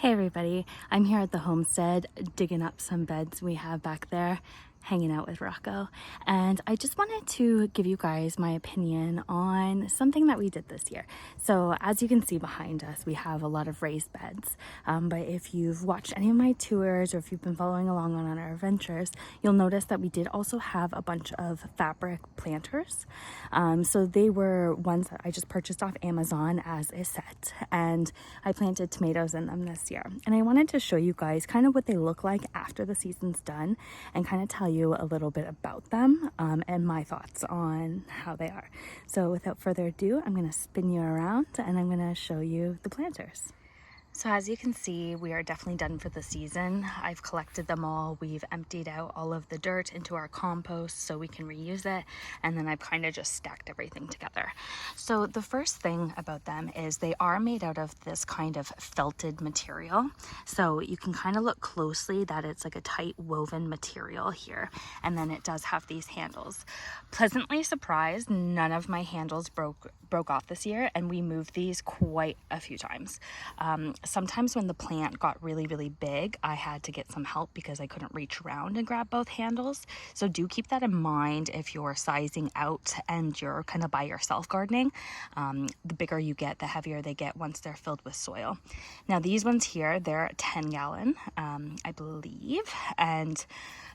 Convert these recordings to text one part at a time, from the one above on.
Hey everybody, I'm here at the homestead digging up some beds we have back there, hanging out with Rocco, and I just wanted to give you guys my opinion on something that we did this year. So as you can see behind us, we have a lot of raised beds, but if you've watched any of my tours or if you've been following along on our adventures, you'll notice that we did also have a bunch of fabric planters. So they were ones that I just purchased off Amazon as a set, and I planted tomatoes in them this year. And I wanted to show you guys kind of what they look like after the season's done and kind of tell you a little bit about them and my thoughts on how they are. So without further ado, I'm going to spin you around and I'm going to show you the planters. So as you can see, we are definitely done for the season. I've collected them all. We've emptied out all of the dirt into our compost so we can reuse it. And then I've kind of just stacked everything together. So the first thing about them is they are made out of this kind of felted material. So you can kind of look closely that it's like a tight woven material here. And then it does have these handles. Pleasantly surprised, none of my handles broke off this year, and we moved these quite a few times. Sometimes when the plant got really big, I had to get some help because I couldn't reach around and grab both handles. So do keep that in mind if you're sizing out and you're kind of by yourself gardening. The bigger you get, the heavier they get once they're filled with soil. Now these ones here, they're 10 gallon, I believe, and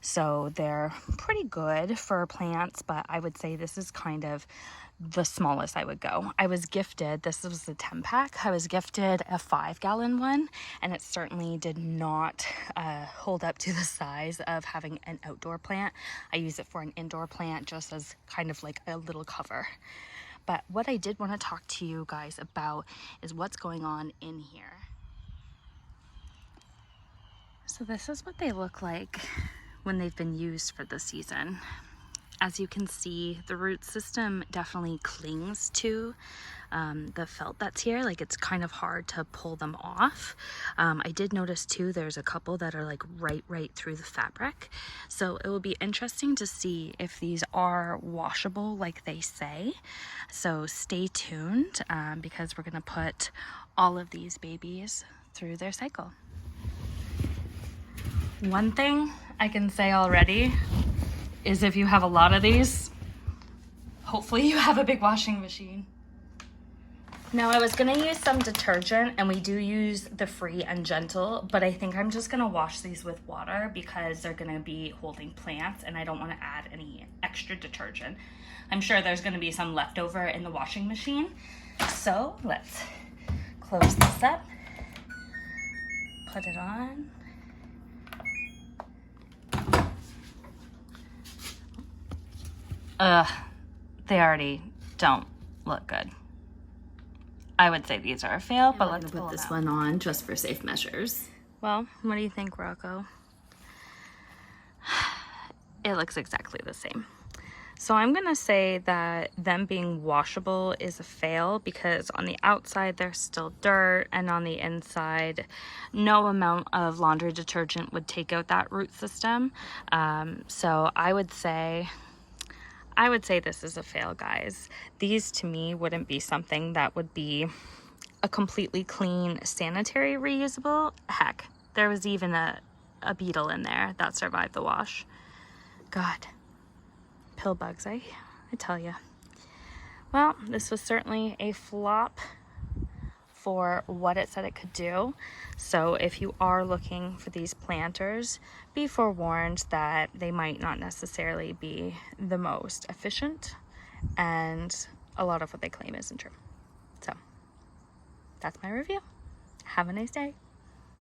so they're pretty good for plants, but I would say this is kind of the smallest I would go. I was gifted, this was the 10 pack, I was gifted a 5 gallon one, and it certainly did not hold up to the size of having an outdoor plant. I use it for an indoor plant just as kind of like a little cover. But what I did want to talk to you guys about is what's going on in here. So this is what they look like when they've been used for the season. As you can see, the root system definitely clings to the felt that's here. Like, it's kind of hard to pull them off. I did notice too, there's a couple that are like right through the fabric. So it will be interesting to see if these are washable like they say. So stay tuned because we're gonna put all of these babies through their cycle. One thing I can say already is if you have a lot of these, hopefully you have a big washing machine. Now I was gonna use some detergent, and we do use the Free and Gentle, but I think I'm just gonna wash these with water because they're gonna be holding plants and I don't wanna add any extra detergent. I'm sure there's gonna be some leftover in the washing machine. So let's close this up, put it on. They already don't look good. I would say these are a fail, but let's put this one on just for safe measures. Well, what do you think, Rocco? It looks exactly the same. So I'm gonna say that them being washable is a fail because on the outside there's still dirt, and on the inside no amount of laundry detergent would take out that root system. So I would say this is a fail, guys. These to me wouldn't be something that would be a completely clean, sanitary, reusable. Heck, there was even a beetle in there that survived the wash. God, pill bugs, I tell you. Well, this was certainly a flop for what it said it could do. So if you are looking for these planters, be forewarned that they might not necessarily be the most efficient, and a lot of what they claim isn't true. So that's my review. Have a nice day.